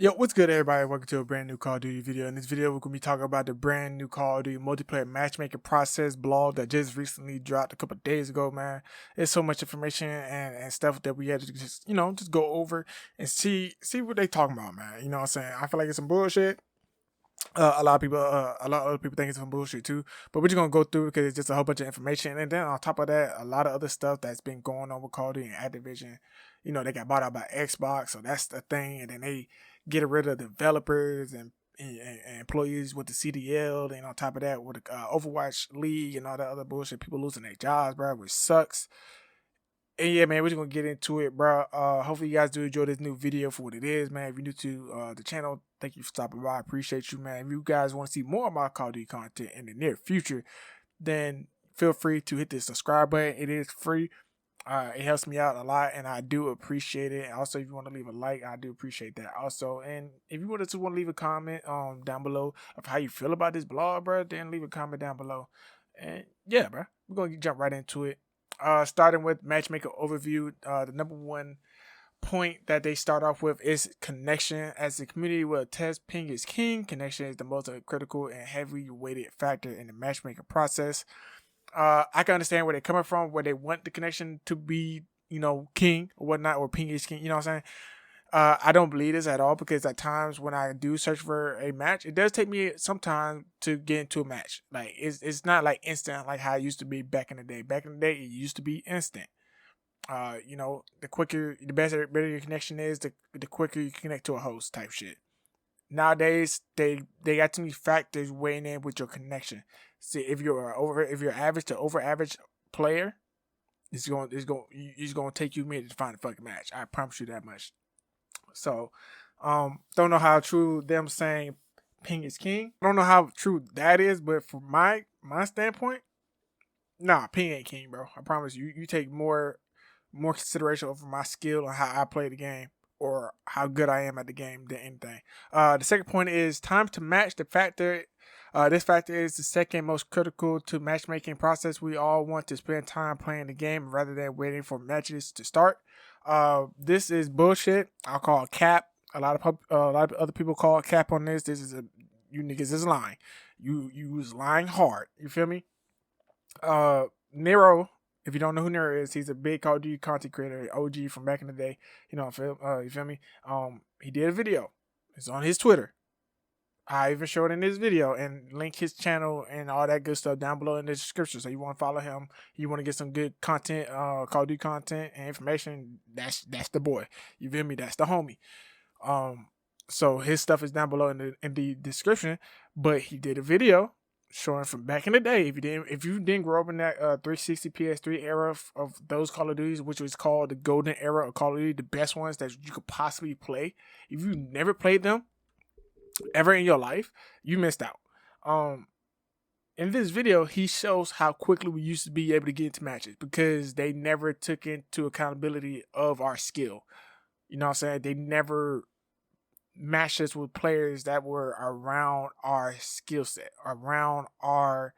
Yo, what's good, everybody? Welcome to a brand new Call of Duty video. In this video, we're going to be talking about the brand new Call of Duty multiplayer matchmaking process blog that just recently dropped a couple of days ago, man. There's so much information and stuff that we had to just go over and see what they talking about, man. You know what I'm saying? I feel like it's some bullshit. A lot of other people think it's some bullshit too. But we're just gonna go through it because it's just a whole bunch of information, and then on top of that, a lot of other stuff that's been going on with Call of Duty and Activision. You know, they got bought out by Xbox, so that's the thing. And then they get rid of developers and employees with the CDL. And on top of that, with the Overwatch League and all that other bullshit, people losing their jobs, bro, which sucks. And yeah, man, we're just gonna get into it, bro. Hopefully you guys do enjoy this new video for what it is, man. If you're new to the channel, thank you for stopping by. I appreciate you, man. If you guys want to see more of my Call of Duty content in the near future, then feel free to hit the subscribe button. It is free. It helps me out a lot, and I do appreciate it. Also, if you want to leave a like, I do appreciate that. Also, and if you want to leave a comment down below of how you feel about this blog, bro, then leave a comment down below. And yeah, bro, we're gonna jump right into it. Starting with matchmaker overview, the number one point that they start off with is connection. As the community will attest, ping is king. Connection is the most critical and heavily weighted factor in the matchmaking process. I can understand where they're coming from, where they want the connection to be, king or whatnot, or ping is king. You know what I'm saying? I don't believe this at all, because at times when I do search for a match, it does take me some time to get into a match. Like it's not like instant like how it used to be back in the day. Back in the day, it used to be instant. The better your connection is, the quicker you connect to a host type shit. Nowadays, they got too many factors weighing in with your connection. See, if you're average to over average player, it's going to take you a minute to find a fucking match. I promise you that much. So, don't know how true them saying ping is king. I don't know how true that is, but from my standpoint, nah, ping ain't king, bro. I promise you. You take more consideration over my skill on how I play the game or how good I am at the game than anything. The second point is time to match. This factor is the second most critical to matchmaking process. We all want to spend time playing the game rather than waiting for matches to start. This is bullshit. I'll call it cap. A lot of other people call it cap on this. You niggas is lying. You was lying hard. You feel me? Nero. If you don't know who Nero is, he's a big Call of Duty content creator, OG from back in the day. You feel me? He did a video. It's on his Twitter. I even showed in this video and link his channel and all that good stuff down below in the description. So you want to follow him, you want to get some good content, Call of Duty content and information, that's the boy. You feel me? That's the homie. So his stuff is down below in the description. But he did a video showing from back in the day. If you didn't grow up in that 360 PS3 era of those Call of Duties, which was called the golden era of Call of Duty, the best ones that you could possibly play, if you never played them ever in your life, you missed out. In this video, he shows how quickly we used to be able to get into matches because they never took into accountability of our skill. You know what I'm saying? They never matched us with players that were around our skill set, around our,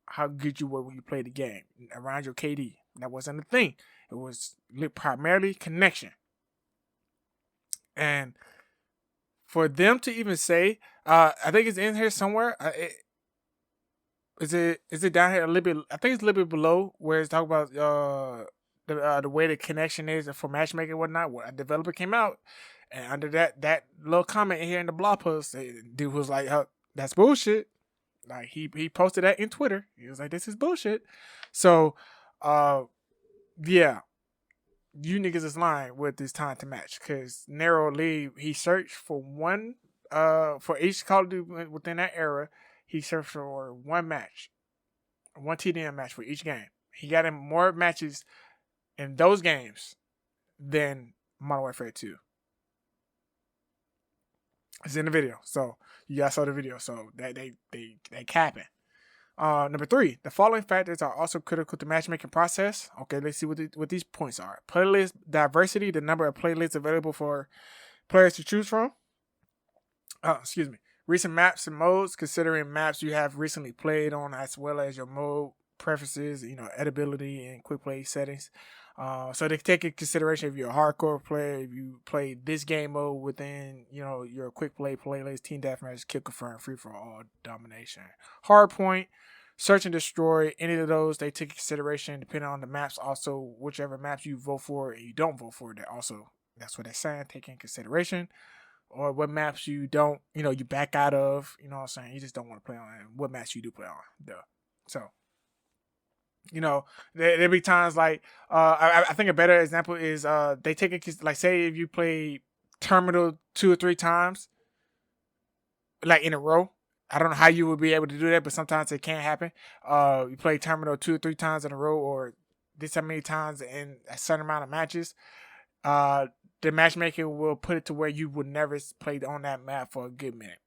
how good you were when you played the game, around your KD. That wasn't a thing. It was primarily connection. And for them to even say, I think it's in here somewhere. Is it down here a little bit? I think it's a little bit below where it's talking about the way the connection is for matchmaking and whatnot. Where a developer came out, and under that little comment here in the blog post, dude was like, "That's bullshit." Like he posted that in Twitter. He was like, "This is bullshit." So, yeah. You niggas is lying with this time to match, because Nero Lee, he searched for one for each Call of Duty within that era. He searched for one match, one TDM match for each game. He got him more matches in those games than Modern Warfare 2. It's in the video, so you guys saw the video. So they capping. Number 3, the following factors are also critical to matchmaking process. Okay, let's see what these points are. Playlist diversity, the number of playlists available for players to choose from. Recent maps and modes, considering maps you have recently played on, as well as your mode preferences, editability and quick play settings. So they take into consideration if you're a hardcore player, if you play this game mode within, your quick play playlist, team deathmatch, kill confirm, free for all, domination, hardpoint, search and destroy. Any of those they take into consideration depending on the maps. Also, whichever maps you vote for and you don't vote for, that's what they're saying. Take in consideration. Or what maps you don't, you back out of. You know what I'm saying? You just don't want to play on. And what maps you do play on. Duh. So. There'll be times like I think a better example is they take it like, say if you play Terminal 2 or 3 times like in a row. I don't know how you would be able to do that, but sometimes it can happen. You play Terminal 2 or 3 times in a row, or this how many times in a certain amount of matches. The matchmaker will put it to where you would never play on that map for a good minute.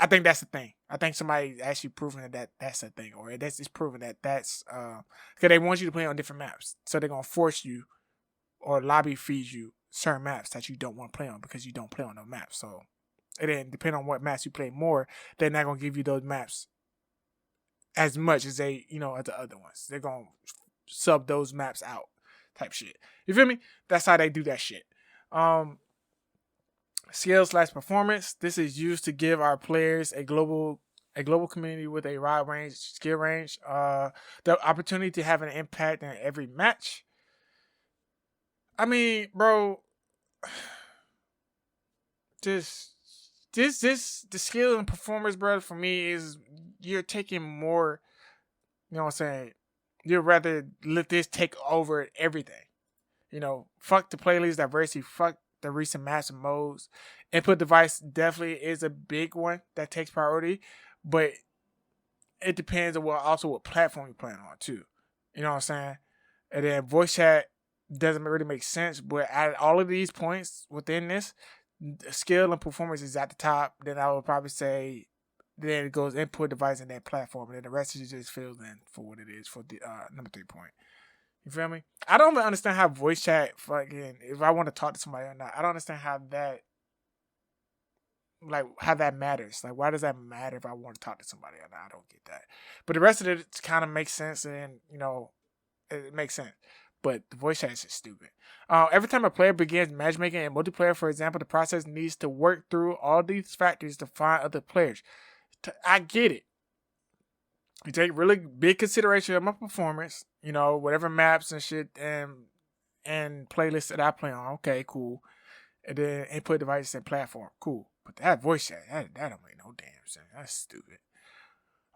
I think that's the thing. I think somebody actually proving that that's a thing, or that's just proving that that's because they want you to play on different maps, so they're gonna force you or lobby feed you certain maps that you don't want to play on because you don't play on those maps. So it then depending on what maps you play more, they're not gonna give you those maps as much as they as the other ones. They're gonna sub those maps out, type shit. You feel me? That's how they do that shit. Skill/performance. This is used to give our players a global community with a wide range skill range. The opportunity to have an impact in every match. I mean, bro, the skill and performance, bro, for me is you're taking more. You know what I'm saying? You'd rather let this take over everything. Fuck the playlist diversity. Fuck the recent maps and modes. Input device definitely is a big one that takes priority, but it depends on what platform you're playing on too. You know what I'm saying? And then voice chat doesn't really make sense, but at all of these points within this, skill and performance is at the top. Then I would probably say then it goes input device and then platform, and then the rest is just fills in for what it is for the number 3 point. You feel me? I don't even understand how voice chat fucking, if I want to talk to somebody or not, I don't understand how that matters. Like, why does that matter if I want to talk to somebody or not? I don't get that. But the rest of it kind of makes sense, and, it makes sense. But the voice chat is just stupid. Every time a player begins matchmaking in multiplayer, for example, the process needs to work through all these factors to find other players. I get it. You take really big consideration of my performance, whatever maps and shit and playlists that I play on. Okay, cool. And then input devices and platform. Cool. But that voice chat, that don't make no damn sense. That's stupid.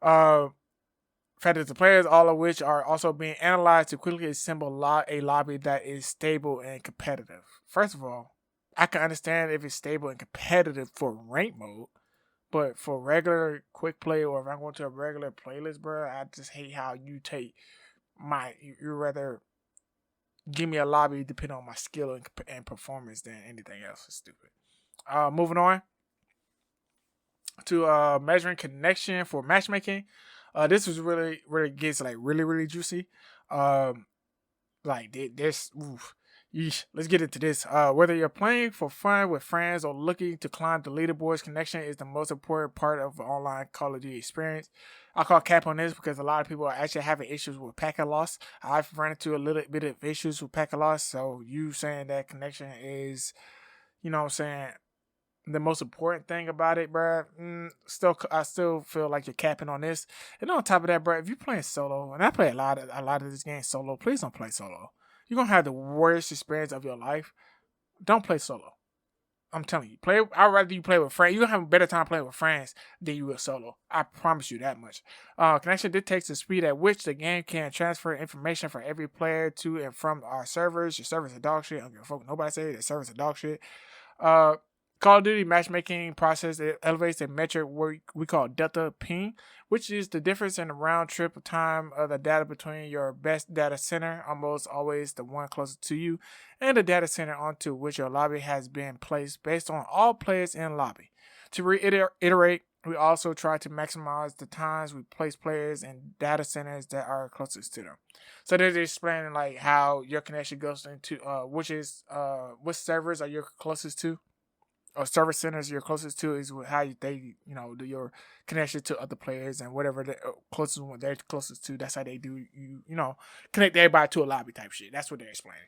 Fact that the players, all of which are also being analyzed to quickly assemble a lobby that is stable and competitive. First of all, I can understand if it's stable and competitive for rank mode. But for regular quick play, or if I'm going to a regular playlist, bro, I just hate how you take you rather give me a lobby depending on my skill and performance than anything else. It's stupid. Moving on to measuring connection for matchmaking. This was really gets like really juicy. Let's get into this. Whether you're playing for fun with friends or looking to climb the leaderboards, connection is the most important part of the online Call of Duty experience. I call cap on this because a lot of people are actually having issues with packet loss. I've run into a little bit of issues with packet loss, so you saying that connection is, the most important thing about it, bro. I still feel like you're capping on this. And on top of that, bro, if you're playing solo, and I play a lot of this game solo, please don't play solo. You're going to have the worst experience of your life. Don't play solo. I'm telling you. I'd rather you play with friends. You're going to have a better time playing with friends than you will solo. I promise you that much. Connection dictates the speed at which the game can transfer information from every player to and from our servers. Your servers are dog shit. I don't give a fuck. Nobody say that servers are dog shit. Call of Duty matchmaking process, it elevates a metric we call delta ping, which is the difference in the round trip time of the data between your best data center, almost always the one closest to you, and the data center onto which your lobby has been placed based on all players in lobby. To reiterate, we also try to maximize the times we place players in data centers that are closest to them. So they're explaining like how your connection goes into which servers are you closest to. or server centers you're closest to is how they, do your connection to other players and whatever the closest one they're closest to. That's how they do connect everybody to a lobby type shit. That's what they're explaining.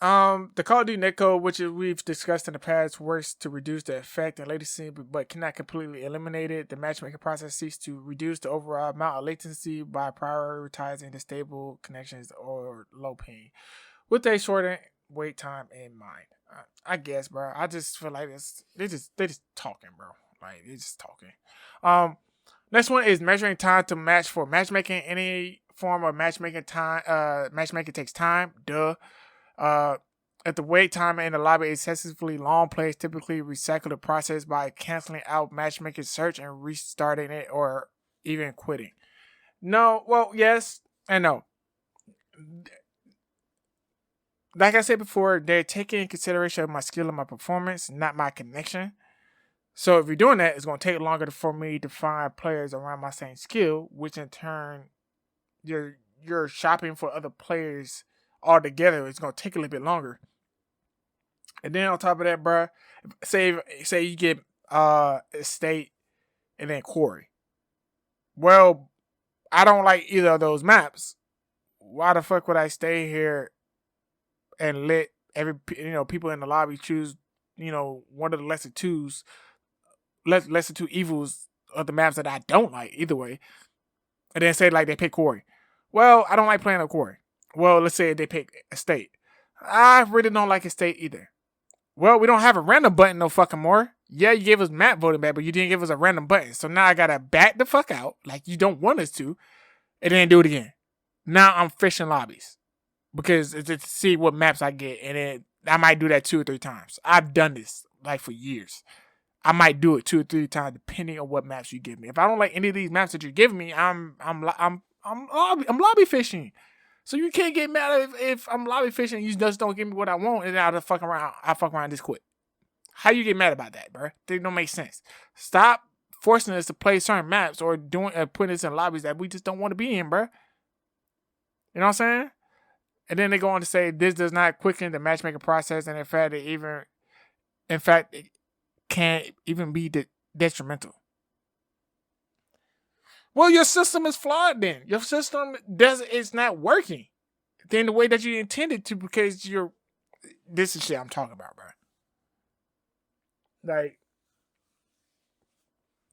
The Call of Duty netcode, which we've discussed in the past, works to reduce the effect and latency, but cannot completely eliminate it. The matchmaking process seeks to reduce the overall amount of latency by prioritizing the stable connections or low ping, with a shortened wait time in mind. I guess, bro. I just feel like they just talking, bro. Like they just talking. Next one is measuring time to match for matchmaking. Any form of matchmaking takes time. Duh. If the wait time in the lobby is excessively long, players typically recycle the process by canceling out matchmaking search and restarting it, or even quitting. No, well, yes and no. Like I said before, they're taking in consideration of my skill and my performance, not my connection. So if you're doing that, it's going to take longer for me to find players around my same skill, which in turn, you're shopping for other players altogether. It's going to take a little bit longer. And then on top of that, bro, say you get Estate and then Quarry. Well, I don't like either of those maps. Why the fuck would I stay here and let people in the lobby choose one of the lesser two evils of the maps that I don't like either way, and then say like they pick Quarry? Well, I don't like playing a Quarry. Well, let's say they pick Estate. I really don't like Estate either. Well, we don't have a random button no fucking more. Yeah, you gave us map voting back, but you didn't give us a random button. So now I gotta back the fuck out like you don't want us to, and then do it again. Now I'm fishing lobbies because it's to see what maps I get, and then I might do that 2 or 3 times. I've done this like for years. I might do it 2 or 3 times depending on what maps you give me. If I don't like any of these maps that you're giving me, I'm lobby fishing. So you can't get mad if I'm lobby fishing and you just don't give me what I want, and then I fuck around and just quit. How you get mad about that, bro? They don't make sense. Stop forcing us to play certain maps or putting us in lobbies that we just don't want to be in, bro. You know what I'm saying? And then they go on to say this does not quicken the matchmaking process, and in fact, it can even be detrimental. Well, your system is flawed then. Your system it's not working in the way that you intended to, because this is shit I'm talking about, bro. Like,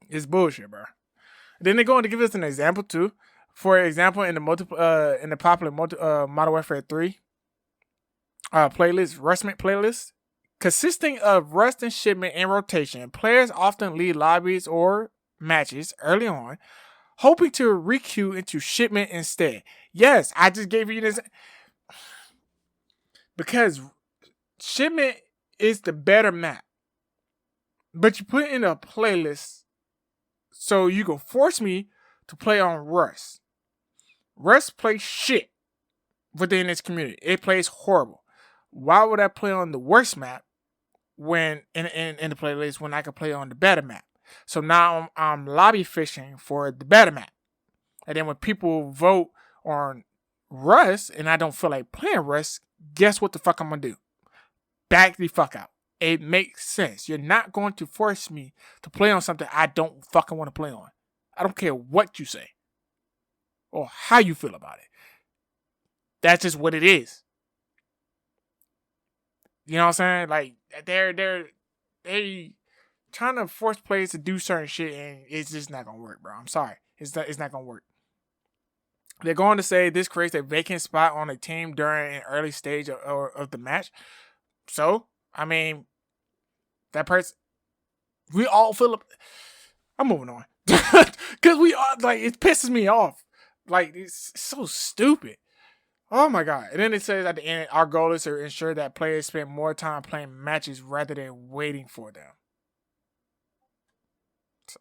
it's bullshit, bro. Then they're going to give us an example too. For example, in the popular Modern Warfare 3 playlist, Rustment playlist, consisting of rust and shipment in rotation, players often leave lobbies or matches early on, hoping to requeue into shipment instead. Yes, I just gave you this because shipment is the better map, but you put it in a playlist so you can force me to play on Rust. Rust plays shit within its community. It plays horrible. Why would I play on the worst map when in the playlist when I can play on the better map? So now I'm lobby fishing for the better map. And then when people vote on Rust and I don't feel like playing Rust, guess what the fuck I'm going to do? Back the fuck out. It makes sense. You're not going to force me to play on something I don't fucking want to play on. I don't care what you say or how you feel about it. That's just what it is. You know what I'm saying? Like, they trying to force players to do certain shit, and it's just not gonna work, bro. I'm sorry. It's not gonna work. They're going to say this creates a vacant spot on a team during an early stage of the match. So, I mean, that person, we all feel. I'm moving on because we are like, it pisses me off. Like, it's so stupid. Oh my god. And then it says at the end, our goal is to ensure that players spend more time playing matches rather than waiting for them.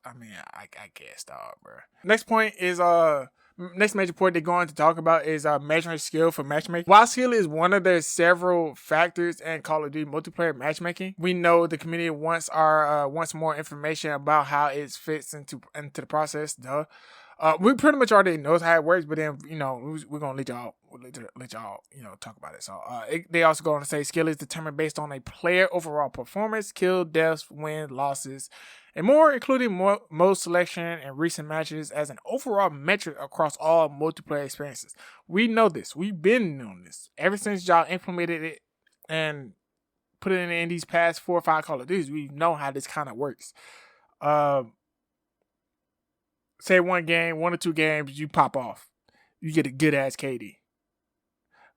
I mean, I guess, dog, bro. Next point is next major point they're going to talk about is measuring skill for matchmaking. While skill is one of the several factors in Call of Duty multiplayer matchmaking, we know the community wants more information about how it fits into the process. Duh. We pretty much already knows how it works, but then we're gonna let y'all talk about it. So they also go on to say skill is determined based on a player overall performance, kill, deaths, win, losses, and more, including most selection and recent matches as an overall metric across all multiplayer experiences. We know this. We've been on this ever since y'all implemented it and put it in these past 4 or 5 Call of Duties. We know how this kind of works. Say 1 or 2 games, you pop off. You get a good ass KD.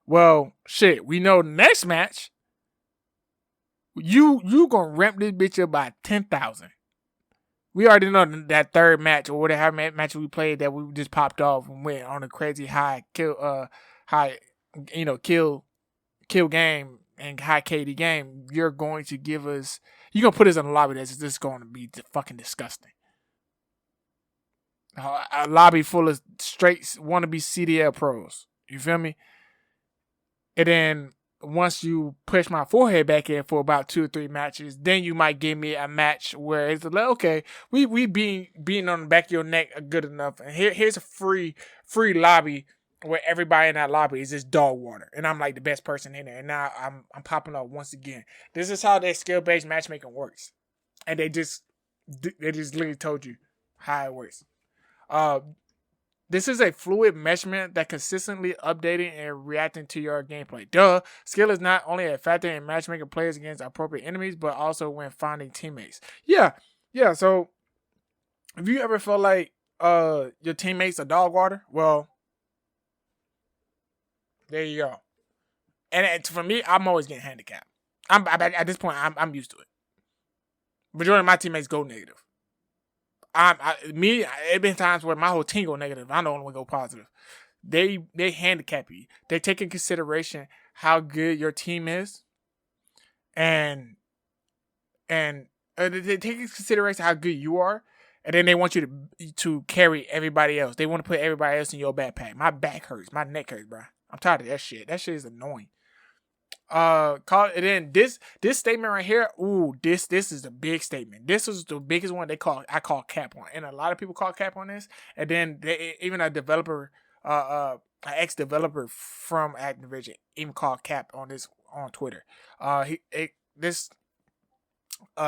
Well, shit, we know the next match, you gonna ramp this bitch up by 10,000. We already know that third match or whatever match we played that we just popped off and went on a crazy high kill game and high KD game. You're gonna put us in a lobby that's just going to be fucking disgusting. A lobby full of straight wannabe CDL pros. You feel me? And then once you push my forehead back in for about 2 or 3 matches, then you might give me a match where it's like, okay, we being on the back of your neck are good enough, and here's a free lobby where everybody in that lobby is just dog water, and I'm like the best person in there, and now I'm popping up once again. This is how that skill-based matchmaking works, and they just literally told you how it works. This is a fluid measurement that consistently updating and reacting to your gameplay. Duh. Skill is not only a factor in matchmaking players against appropriate enemies, but also when finding teammates. Yeah. So, if you ever feel like your teammates are dog water, well, there you go. And for me, I'm always getting handicapped. At this point, I'm used to it. Majority of my teammates go negative. It been times where my whole team go negative. I'm the only one go positive. They handicap you. They take in consideration how good your team is, and they take in consideration how good you are, and then they want you to carry everybody else. They want to put everybody else in your backpack. My back hurts. My neck hurts, bro. I'm tired of that shit. That shit is annoying. This statement right here, this is a big statement. This is the biggest one I call cap on, and a lot of people call cap on this. And then even a developer, an ex-developer from Activision, even called cap on this on Twitter. This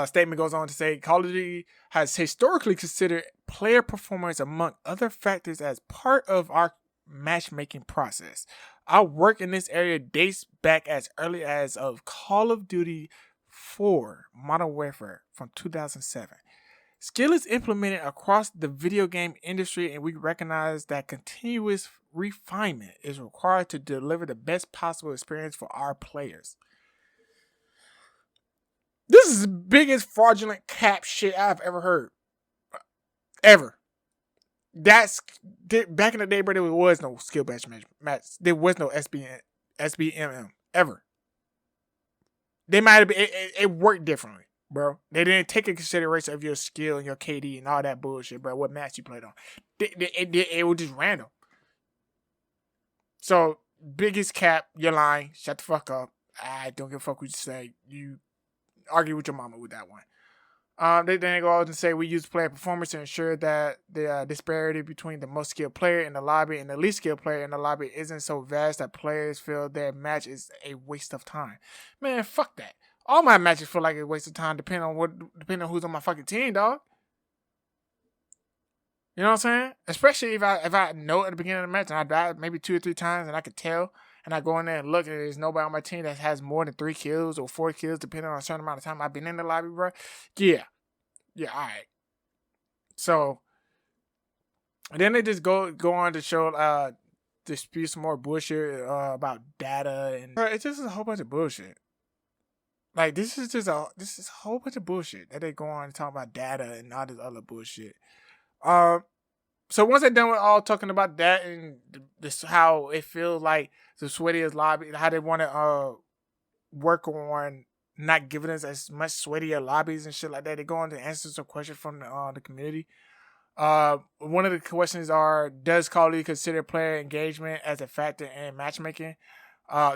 statement goes on to say Call of Duty has historically considered player performance among other factors as part of our matchmaking process. Our work in this area dates back as early as of Call of Duty 4 Modern Warfare from 2007. Skill is implemented across the video game industry, and we recognize that continuous refinement is required to deliver the best possible experience for our players. This is the biggest fraudulent cap shit I've ever heard. Ever. That's back in the day, bro. There was no skill match. There was no SBMM ever. They might have been. It worked differently, bro. They didn't take into consideration of your skill and your KD and all that bullshit, bro. What match you played on? It was just random. So biggest cap. You're lying. Shut the fuck up. I don't give a fuck what you say. You argue with your mama with that one. They then go on to say we use player performance to ensure that the disparity between the most skilled player in the lobby and the least skilled player in the lobby isn't so vast that players feel their match is a waste of time. Man, fuck that. All my matches feel like a waste of time depending on who's on my fucking team, dog. You know what I'm saying? Especially if I know at the beginning of the match and I died maybe 2 or 3 times and I could tell, and I go in there and look and there's nobody on my team that has more than 3 kills or 4 kills depending on a certain amount of time I've been in the lobby, bro. Yeah, alright. So, and then they just go on to show, dispute some more bullshit about data, and it's just a whole bunch of bullshit. Like, this is a whole bunch of bullshit that they go on and talk about data and all this other bullshit. So once they're done with all talking about that and this, how it feels like the sweatiest lobby, how they want to work on not giving us as much sweatier lobbies and shit like that, they go on to answer some questions from the community. One of the questions are: does Call of Duty consider player engagement as a factor in matchmaking?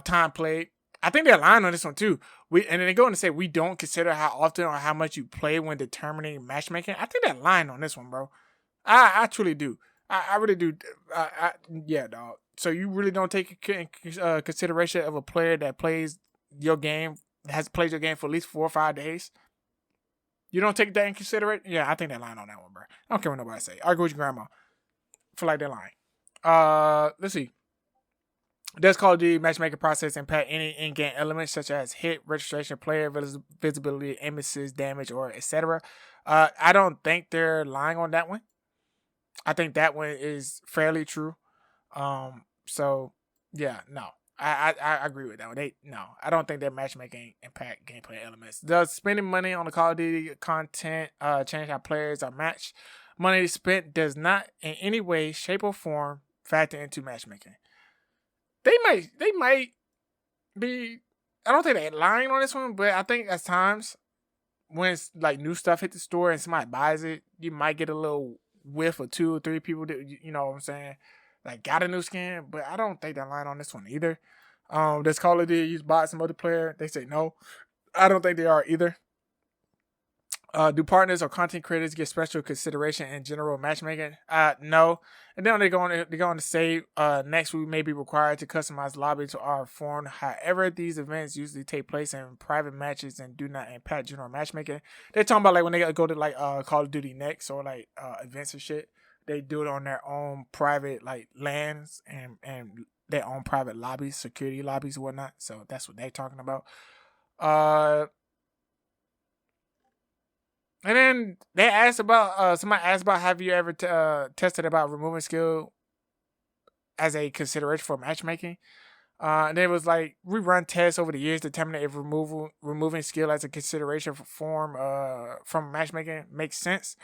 Time played. I think they're lying on this one too. And then they go on to say we don't consider how often or how much you play when determining matchmaking. I think they're lying on this one, bro. I truly do. I really do. Yeah, dog. So you really don't take consideration of a player that plays your game, has played your game for at least 4 or 5 days. You don't take that in consideration. Yeah, I think they're lying on that one, bro. I don't care what nobody say. Argue with your grandma. Feel like they're lying. Let's see. Does Call of Duty matchmaking process impact any in-game elements such as hit, registration, player visibility, aim assist, damage, or etc.? I don't think they're lying on that one. I think that one is fairly true. So yeah, no. I agree with that one. I don't think that matchmaking impact gameplay elements. Does spending money on the Call of Duty content change how players are matched? Money spent does not in any way, shape, or form factor into matchmaking. They might be. I don't think they're lying on this one, but I think at times when it's like new stuff hit the store and somebody buys it, you might get a little whiff of 2 or 3 people that you know what I'm saying, like got a new skin. But I don't think they're lying on this one either. Does Call of Duty use bots and multiplayer? They say no. I don't think they are either. Do partners or content creators get special consideration in general matchmaking? No. And then they're going to say next we may be required to customize lobbies to our form. However, these events usually take place in private matches and do not impact general matchmaking. They're talking about like when they go to like Call of Duty next or like events and shit. They do it on their own private like LANs and their own private lobbies, security lobbies and whatnot. So that's what they're talking about. And then they asked about somebody asked about have you ever tested about removing skill as a consideration for matchmaking? And it was like we run tests over the years determining if removing skill as a consideration for from matchmaking makes sense.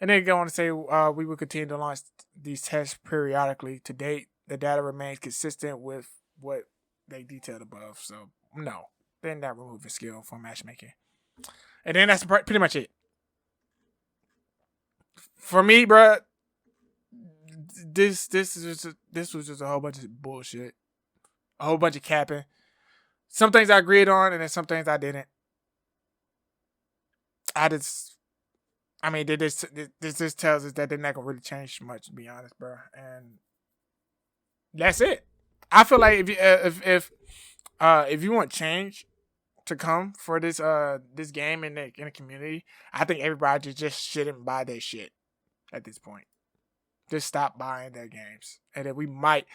And they go on to say we will continue to launch these tests periodically. To date, the data remains consistent with what they detailed above. So no, they're not removing skill from matchmaking. And then that's pretty much it. For me, bro, this was just a whole bunch of bullshit, a whole bunch of capping. Some things I agreed on, and then some things I didn't. This tells us that they're not gonna really change much, to be honest, bro. And that's it. I feel like if you want change to come for this game in the community, I think everybody just shouldn't buy their shit at this point. Just stop buying their games, and then we might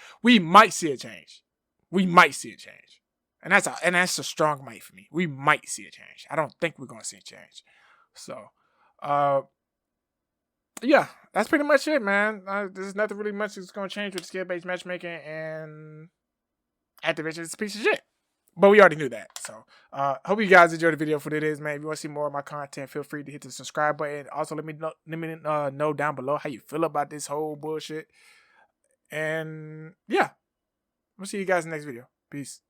see a change. We might see a change, and that's a strong might for me. We might see a change. I don't think we're gonna see a change. So, yeah, that's pretty much it, man. There's nothing really much that's gonna change with skill-based matchmaking, and Activision is a piece of shit. But we already knew that. So, hope you guys enjoyed the video for what it is, man. If you want to see more of my content, feel free to hit the subscribe button. Also, let me know down below how you feel about this whole bullshit. And yeah, we'll see you guys in the next video. Peace.